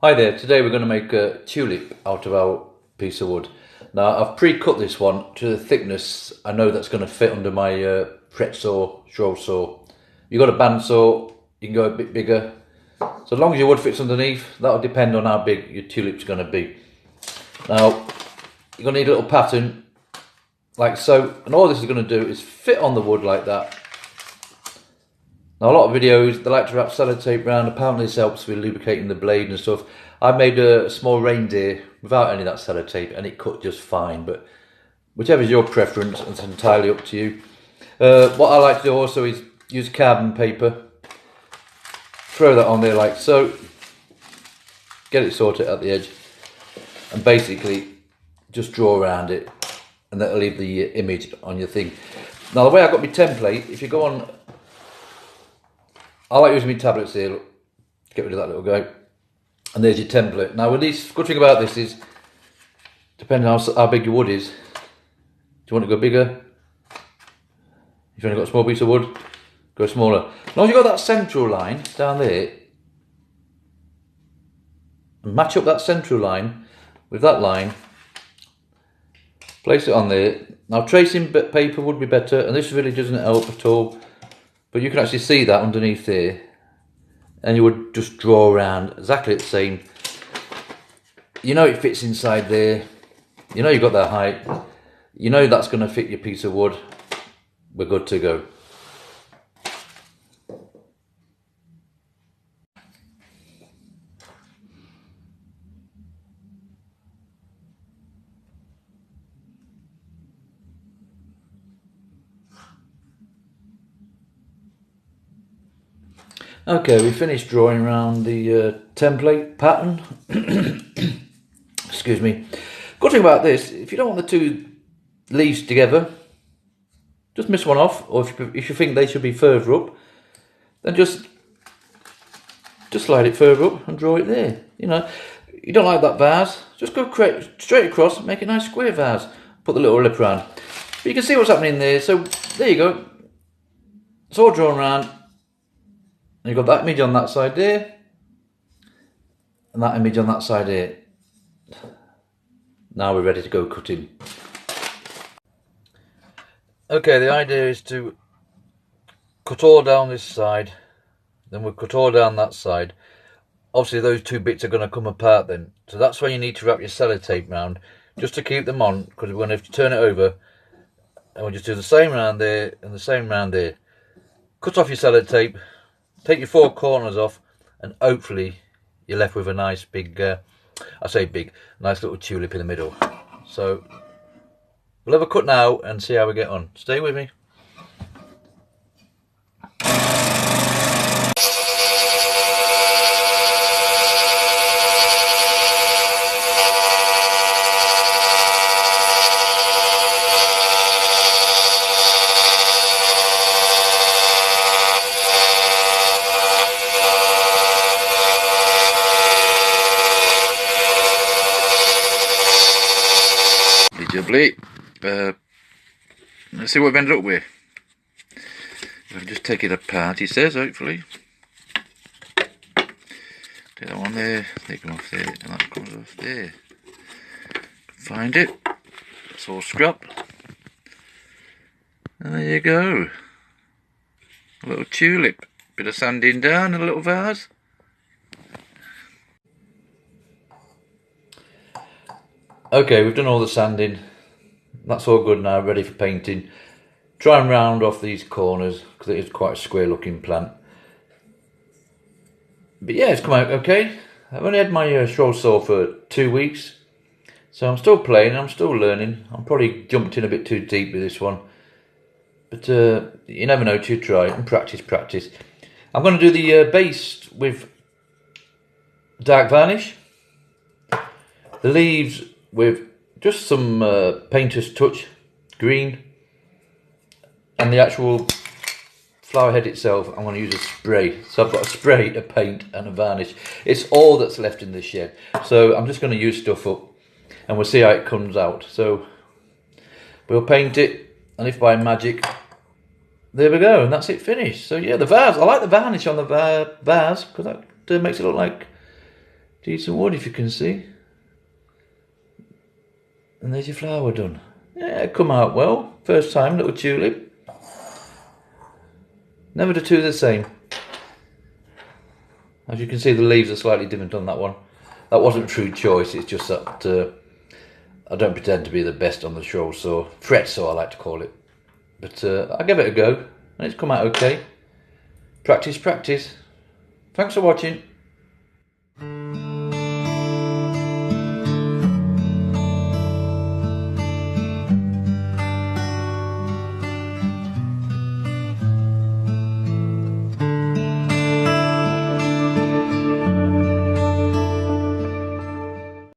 Hi there, today we're going to make a tulip out of our piece of wood. Now I've pre-cut this one to the thickness I know that's going to fit under my fret saw, stroll saw. If you've got a bandsaw, you can go a bit bigger. So as long as your wood fits underneath, that'll depend on how big your tulip's going to be. Now you're going to need a little pattern like so, and all this is going to do is fit on the wood like that. Now a lot of videos, they like to wrap sellotape around. Apparently this helps with lubricating the blade and stuff. I made a small reindeer without any of that sellotape and it cut just fine, but whichever is your preference, it's entirely up to you. What I like to do also is use carbon paper, throw that on there like so, get it sorted at the edge, and basically just draw around it, and that'll leave the image on your thing. Now the way I got my template, if you go on, I like using my tablets here, look, get rid of that little guy, and there's your template. Now with this, good thing about this is, depending on how big your wood is, do you want to go bigger? If you've only got a small piece of wood, go smaller. As long as you've got that central line down there, and match up that central line with that line, place it on there. Now tracing paper would be better, and this really doesn't help at all, but you can actually see that underneath there, and you would just draw around exactly the same. You know it fits inside there, you know you've got that height, you know that's going to fit your piece of wood. We're good to go. Okay, we finished drawing around the template pattern. Excuse me. Good thing about this, if you don't want the two leaves together, just miss one off, or if you think they should be further up, then just slide it further up and draw it there. You know, you don't like that vase, just go straight across, make a nice square vase, put the little lip around. But you can see what's happening there, so there you go. It's all drawn around. And you've got that image on that side there, and that image on that side here. Now we're ready to go cutting. Okay, the idea is to cut all down this side, then we'll cut all down that side. Obviously those two bits are going to come apart then, so that's why you need to wrap your sellotape round, just to keep them on, because we're going to have to turn it over, and we'll just do the same round there and the same round there. Cut off your sellotape, take your four corners off, and hopefully you're left with a nice big, I say big, nice little tulip in the middle. So we'll have a cut now and see how we get on. Stay with me. Lovely. Let's see what we've ended up with. I'll just take it apart, he says, hopefully. Take that one there, take them off there, and that comes off there. Find it. It's all scrap. And there you go. A little tulip. Bit of sanding down and a little vase. Okay, we've done all the sanding. That's all good now, ready for painting. Try and round off these corners, because it is quite a square looking plant. But yeah, it's come out okay. I've only had my stroll saw for 2 weeks, so I'm still playing, I'm still learning. I'm probably jumped in a bit too deep with this one. But you never know till you try and practice. I'm going to do the base with dark varnish. The leaves with just some painter's touch green, and the actual flower head itself I'm going to use a spray. So I've got a spray, a paint and a varnish. It's all that's left in this shed, so I'm just going to use stuff up and we'll see how it comes out. So we'll paint it, and if by magic, there we go, and that's it finished. So yeah, the vase, I like the varnish on the vase, because that makes it look like Decent wood, if you can see. And there's your flower done. Yeah, come out well. First time, little tulip. Never the two the same. As you can see, the leaves are slightly different on that one. That wasn't true choice, it's just that I don't pretend to be the best on the show saw. Fret saw, I like to call it. But I give it a go, and it's come out okay. Practice, practice. Thanks for watching.